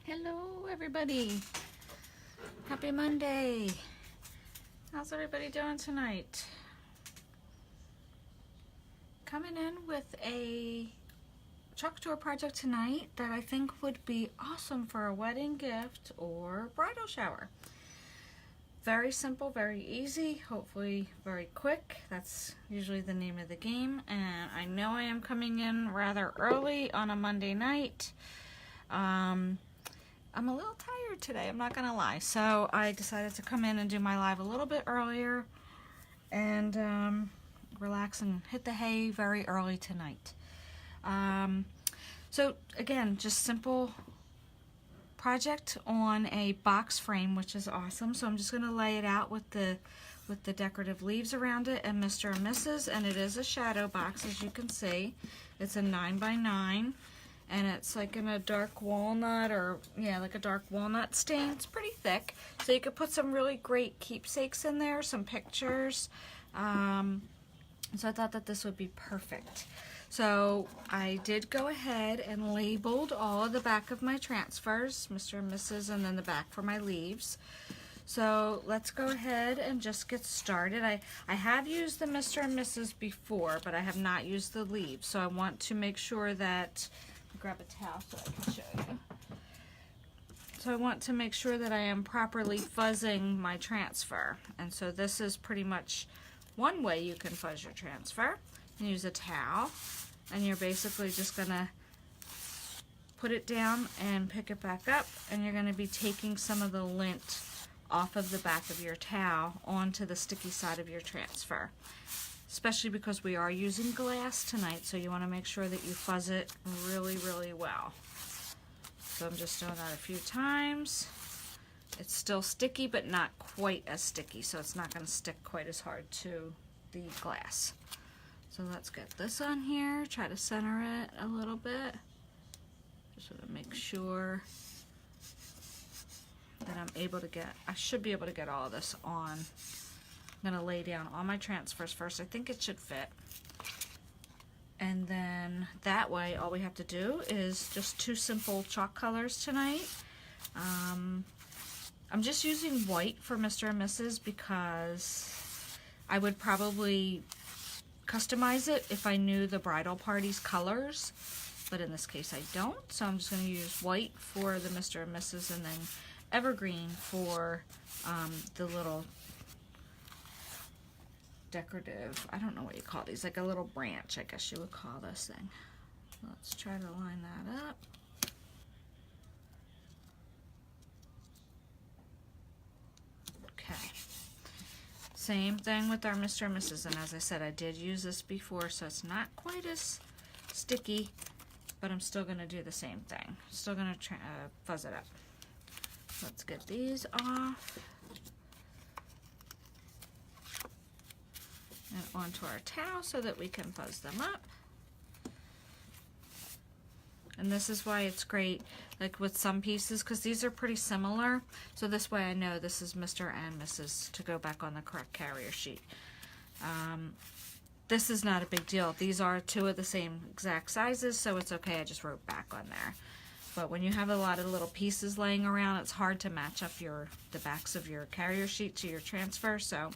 Hello everybody, happy Monday. How's everybody doing tonight? Coming in with a Couture project tonight that I think would be awesome for a wedding gift or bridal shower. Very simple, very easy, hopefully very quick. That's usually the name of the game. And I know I am coming in rather early on a Monday night. I'm a little tired today, I'm not gonna lie. So I decided to come in and do my live a little bit earlier and relax and hit the hay very early tonight. So again, just simple project on a box frame, which is awesome. So I'm just gonna lay it out with the decorative leaves around it and Mr. and Mrs. And it is a shadow box, as you can see. It's a 9x9. And it's like in a dark walnut, or yeah, like a dark walnut stain. It's pretty thick, so you could put some really great keepsakes in there, some pictures. So I thought that this would be perfect. So I did go ahead and labeled all of the back of my transfers, Mr. and Mrs., and then the back for my leaves. So let's go ahead and just get started. I have used the Mr. and Mrs. before, but I have not used the leaves. So I want to make sure that grab a towel so I can show you. So I want to make sure that I am properly fuzzing my transfer. And so this is pretty much one way you can fuzz your transfer. You use a towel, and you're basically just gonna put it down and pick it back up, and you're gonna be taking some of the lint off of the back of your towel onto the sticky side of your transfer. Especially because we are using glass tonight, so you want to make sure that you fuzz it really, really well. So I'm just doing that a few times. It's still sticky, but not quite as sticky, so it's not going to stick quite as hard to the glass. So let's get this on here, try to center it a little bit. Just want to make sure that I'm able to get, I should be able to get all of this on. I'm going to lay down all my transfers first. I think it should fit. And then that way all we have to do is just two simple chalk colors tonight. I'm just using white for Mr. and Mrs. because I would probably customize it if I knew the bridal party's colors. But in this case I don't. So I'm just going to use white for the Mr. and Mrs. and then evergreen for the little decorative, I don't know what you call these, like a little branch, I guess you would call this thing. Let's try to line that up. Okay. Same thing with our Mr. and Mrs. And as I said, I did use this before, so it's not quite as sticky, but I'm still going to do the same thing. Still going to fuzz it up. Let's get these off. And onto our towel so that we can fuzz them up. And this is why it's great, like with some pieces, because these are pretty similar. So this way I know this is Mr. and Mrs. to go back on the correct carrier sheet. This is not a big deal. These are two of the same exact sizes, so it's okay. I just wrote back on there. But when you have a lot of little pieces laying around, it's hard to match up the backs of your carrier sheet to your transfer. So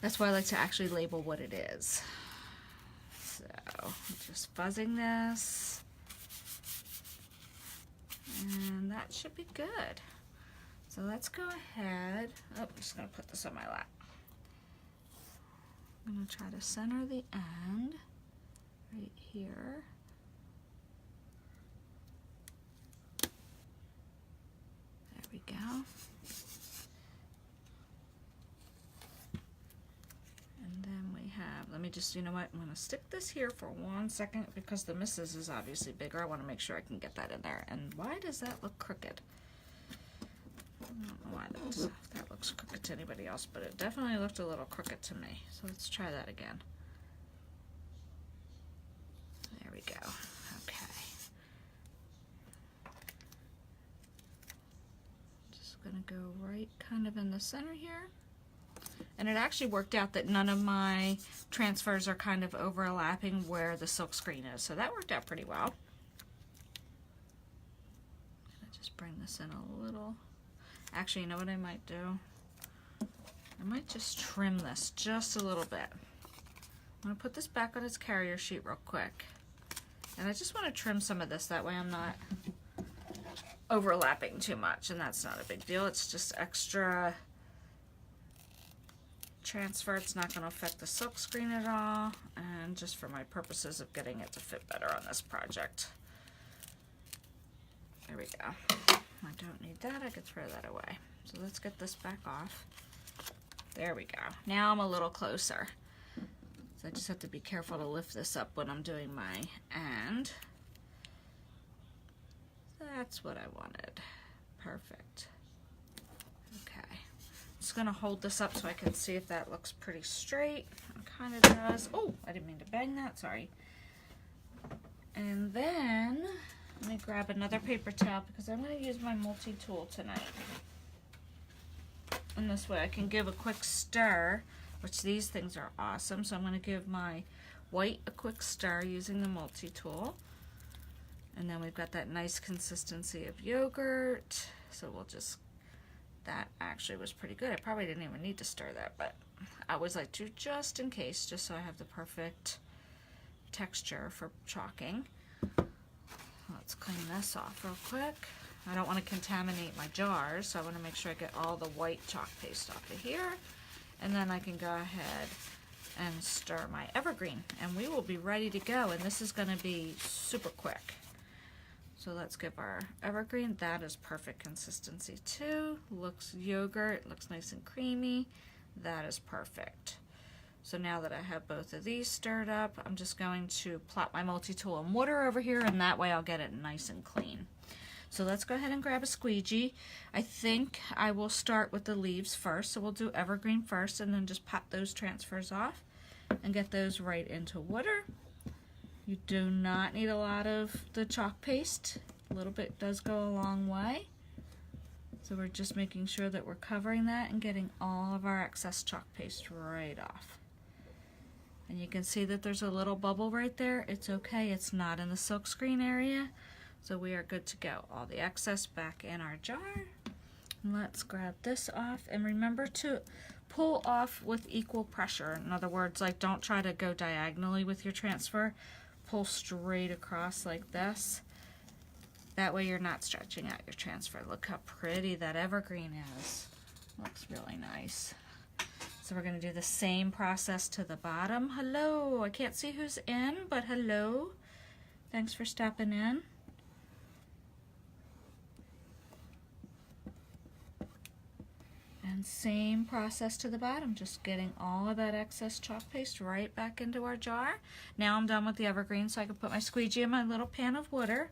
that's why I like to actually label what it is. So just fuzzing this. And that should be good. So let's go ahead. Oh, I'm just going to put this on my lap. I'm going to try to center the end right here. There we go. Let me just, you know what, I'm going to stick this here for 1 second because the Mrs. is obviously bigger. I want to make sure I can get that in there. And why does that look crooked? I don't know why that looks crooked to anybody else, but it definitely looked a little crooked to me. So let's try that again. There we go. Okay. Just going to go right kind of in the center here. And it actually worked out that none of my transfers are kind of overlapping where the silk screen is. So that worked out pretty well. Just bring this in a little. Actually, you know what I might do? I might just trim this just a little bit. I'm going to put this back on its carrier sheet real quick. And I just want to trim some of this, that way I'm not overlapping too much, and that's not a big deal. It's just extra transfer. It's not going to affect the silk screen at all, and just for my purposes of getting it to fit better on this project. There we go. I don't need that. I could throw that away. So let's get this back off. There we go. Now I'm a little closer. So I just have to be careful to lift this up when I'm doing my end. That's what I wanted. Perfect. Okay. I'm just going to hold this up so I can see if that looks pretty straight. It kind of does. Oh, I didn't mean to bang that. Sorry. And then let me grab another paper towel because I'm going to use my multi-tool tonight. And this way I can give a quick stir, which these things are awesome. So I'm going to give my white a quick stir using the multi-tool. And then we've got that nice consistency of yogurt. So we'll just, that actually was pretty good. I probably didn't even need to stir that, but I always like to just in case, just so I have the perfect texture for chalking. Let's clean this off real quick. I don't want to contaminate my jars, so I want to make sure I get all the white chalk paste off of here. And then I can go ahead and stir my evergreen, and we will be ready to go. And this is going to be super quick. So let's give our evergreen. That is perfect consistency too. Looks yogurt, looks nice and creamy. That is perfect. So now that I have both of these stirred up, I'm just going to plop my multi-tool in water over here, and that way I'll get it nice and clean. So let's go ahead and grab a squeegee. I think I will start with the leaves first. So we'll do evergreen first and then just pop those transfers off and get those right into water. You do not need a lot of the chalk paste. A little bit does go a long way. So we're just making sure that we're covering that and getting all of our excess chalk paste right off. And you can see that there's a little bubble right there. It's okay, it's not in the silk screen area. So we are good to go. All the excess back in our jar. Let's grab this off. And remember to pull off with equal pressure. In other words, like don't try to go diagonally with your transfer. Pull straight across like this. That way you're not stretching out your transfer. Look how pretty that evergreen is. Looks really nice. So we're going to do the same process to the bottom. Hello, I can't see who's in, but hello. Thanks for stopping in. And same process to the bottom, just getting all of that excess chalk paste right back into our jar. Now I'm done with the evergreen, so I can put my squeegee in my little pan of water.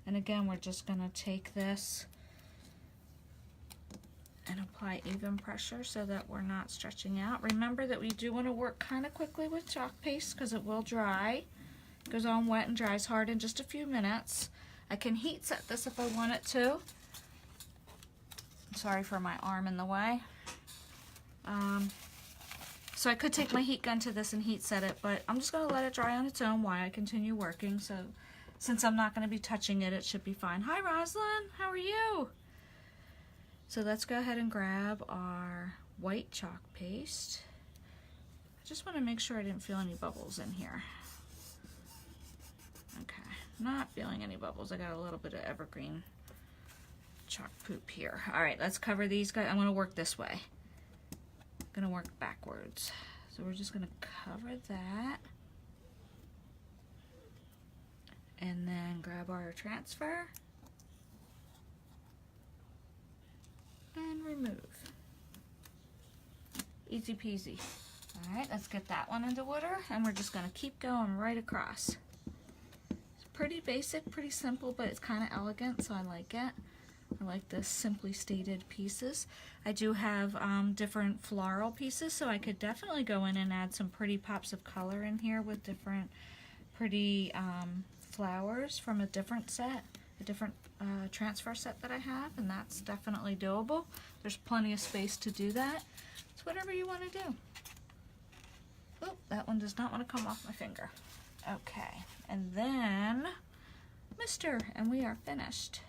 And again, we're just going to take this and apply even pressure so that we're not stretching out. Remember that we do want to work kind of quickly with chalk paste because it will dry. It goes on wet and dries hard in just a few minutes. I can heat set this if I want it to. Sorry for my arm in the way. So I could take my heat gun to this and heat set it, but I'm just going to let it dry on its own while I continue working. So since I'm not going to be touching it, it should be fine. Hi, Rosalind. How are you? So let's go ahead and grab our white chalk paste. I just want to make sure I didn't feel any bubbles in here. Okay, not feeling any bubbles. I got a little bit of evergreen chalk poop here. All right, let's cover these guys. I'm going to work this way. I'm going to work backwards. So we're just going to cover that. And then grab our transfer. And remove. Easy peasy. All right, let's get that one into water. And we're just going to keep going right across. It's pretty basic, pretty simple, but it's kind of elegant, so I like it. I like the simply stated pieces. I do have different floral pieces, so I could definitely go in and add some pretty pops of color in here with different pretty flowers from a different set, a different transfer set that I have, and that's definitely doable. There's plenty of space to do that. It's whatever you want to do. Oh, that one does not want to come off my finger. Okay, and then Mister, and we are finished.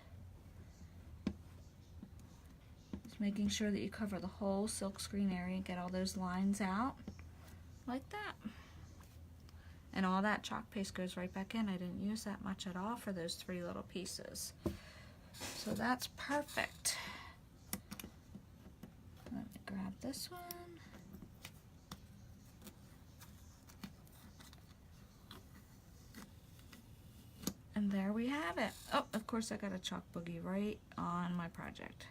making sure that you cover the whole silkscreen area, get all those lines out like that. And all that chalk paste goes right back in. I didn't use that much at all for those 3 little pieces. So that's perfect. Let me grab this one. And there we have it. Oh, of course I got a chalk boogie right on my project.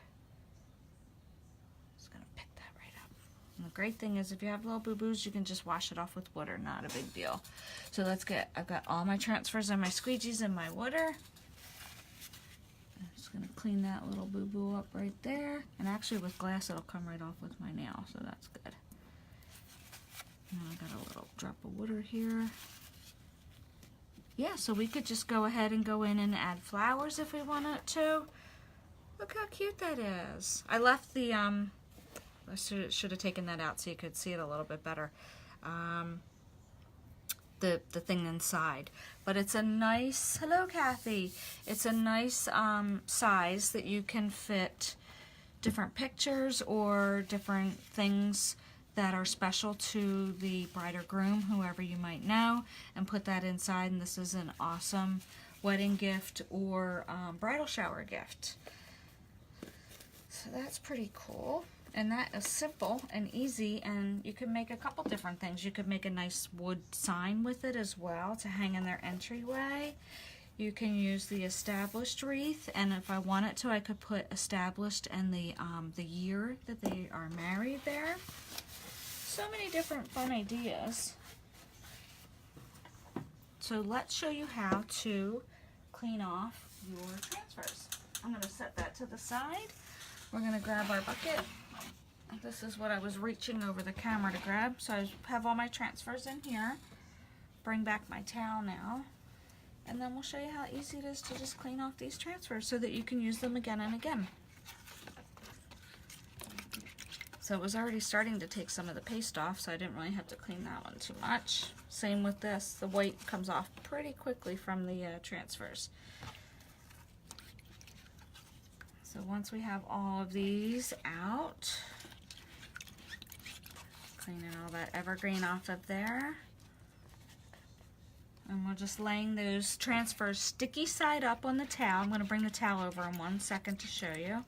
Just gonna pick that right up. And the great thing is if you have little boo-boos, you can just wash it off with water, not a big deal. So I've got all my transfers and my squeegees in my water. I'm just gonna clean that little boo-boo up right there. And actually with glass it'll come right off with my nail, so that's good. Now I got a little drop of water here. Yeah, so we could just go ahead and go in and add flowers if we wanted to. Look how cute that is. I left the, I should have taken that out so you could see it a little bit better. The thing inside. But it's a nice, hello Kathy. It's a nice size that you can fit different pictures or different things that are special to the bride or groom, whoever you might know, and put that inside. And this is an awesome wedding gift or bridal shower gift. So that's pretty cool. And that is simple and easy, and you can make a couple different things. You could make a nice wood sign with it as well to hang in their entryway. You can use the established wreath, and if I wanted to, I could put established and the year that they are married there. So many different fun ideas. So let's show you how to clean off your transfers. I'm going to set that to the side. We're going to grab our bucket. This is what I was reaching over the camera to grab. So I have all my transfers in here. Bring back my towel now. And then we'll show you how easy it is to just clean off these transfers so that you can use them again and again. So it was already starting to take some of the paste off, so I didn't really have to clean that one too much. Same with this. The white comes off pretty quickly from the transfers. So once we have all of these out, cleaning all that evergreen off of there. And we're just laying those transfers sticky side up on the towel. I'm going to bring the towel over in 1 second to show you.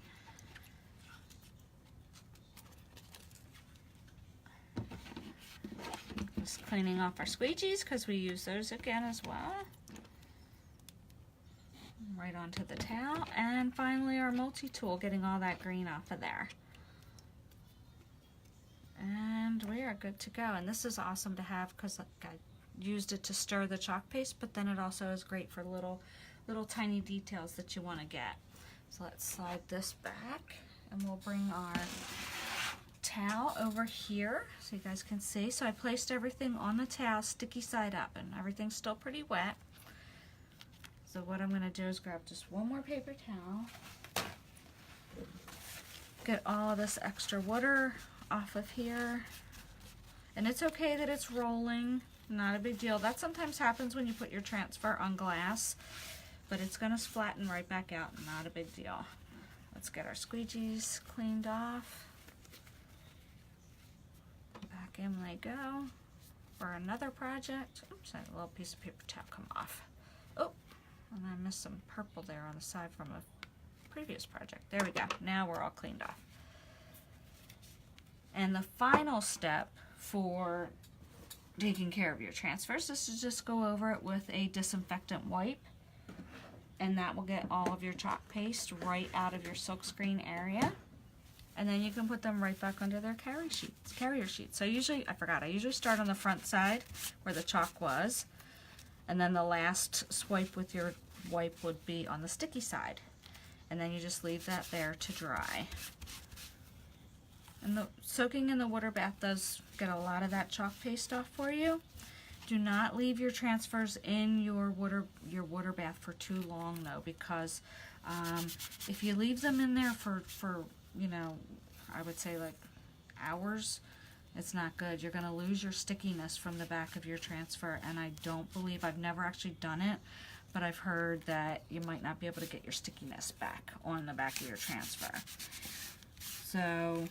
Just cleaning off our squeegees because we use those again as well. Right onto the towel. And finally our multi-tool, getting all that green off of there. And we are good to go. And this is awesome to have because I used it to stir the chalk paste, but then it also is great for little tiny details that you want to get. So let's slide this back and we'll bring our towel over here so you guys can see. So I placed everything on the towel sticky side up, and everything's still pretty wet. So what I'm going to do is grab just one more paper towel, get all of this extra water off of here, and it's okay that it's rolling, not a big deal. That sometimes happens when you put your transfer on glass, but it's going to flatten right back out, not a big deal. Let's get our squeegees cleaned off. Back in they go for another project. Oops, that little piece of paper towel come off. Oh, and I missed some purple there on the side from a previous project. There we go. Now we're all cleaned off. And the final step for taking care of your transfers is to just go over it with a disinfectant wipe, and that will get all of your chalk paste right out of your silkscreen area. And then you can put them right back under their carrier sheets. So I usually start on the front side where the chalk was, and then the last swipe with your wipe would be on the sticky side. And then you just leave that there to dry. And the soaking in the water bath does get a lot of that chalk paste off for you. Do not leave your transfers in your water bath for too long though, because if you leave them in there for you know, I would say like hours, it's not good. You're going to lose your stickiness from the back of your transfer, and I don't believe, I've never actually done it, but I've heard that you might not be able to get your stickiness back on the back of your transfer. So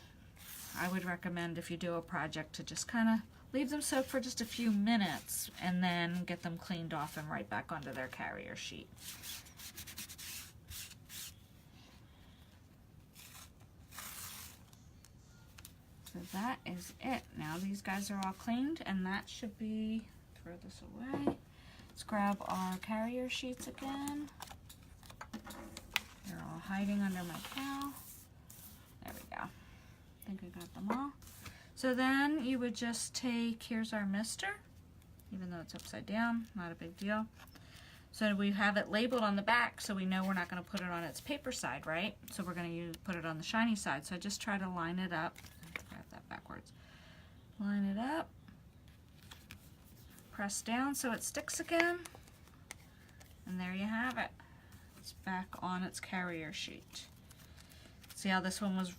I would recommend, if you do a project, to just kind of leave them soak for just a few minutes and then get them cleaned off and right back onto their carrier sheet. So that is it. Now these guys are all cleaned, and that should be, throw this away. Let's grab our carrier sheets again. They're all hiding under my cowl. There we go. I think I got them all. So then you would just take, here's our mister, even though it's upside down, not a big deal. So we have it labeled on the back, so we know we're not going to put it on its paper side, right? So we're going to put it on the shiny side. So I just try to line it up. Grab that backwards. Line it up. Press down so it sticks again. And there you have it. It's back on its carrier sheet. See how this one was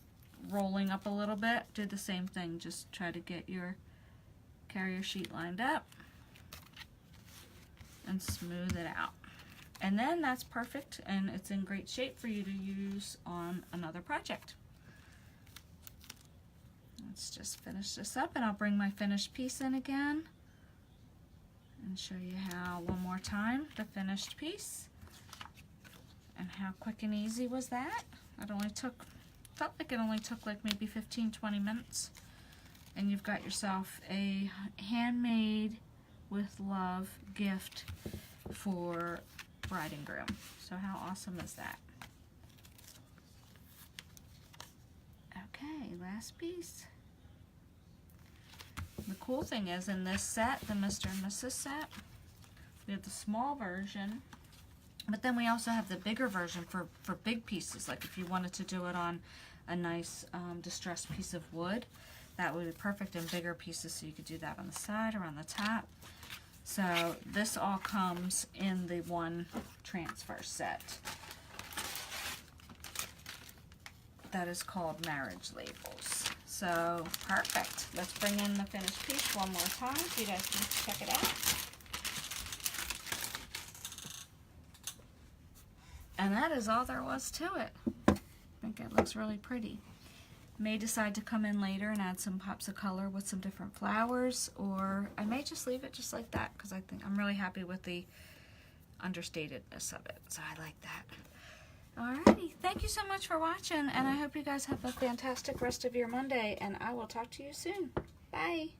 rolling up a little bit? Do the same thing. Just try to get your carrier sheet lined up and smooth it out. And then that's perfect, and it's in great shape for you to use on another project. Let's just finish this up, and I'll bring my finished piece in again and show you how, one more time, the finished piece. And how quick and easy was that? It only took, felt like it only took like maybe 15-20 minutes. And you've got yourself a handmade with love gift for bride and groom. So how awesome is that? Okay, last piece. The cool thing is, in this set, the Mr. and Mrs. set, we have the small version, but then we also have the bigger version for big pieces. Like if you wanted to do it on a nice distressed piece of wood, that would be perfect in bigger pieces, so you could do that on the side or on the top. So this all comes in the one transfer set that is called Marriage Labels. So perfect. Let's bring in the finished piece one more time so you guys can check it out. And that is all there was to it. I think it looks really pretty. May decide to come in later and add some pops of color with some different flowers, or I may just leave it just like that because I think I'm really happy with the understatedness of it. So I like that. Alrighty, thank you so much for watching, and I hope you guys have a fantastic rest of your Monday, and I will talk to you soon. Bye.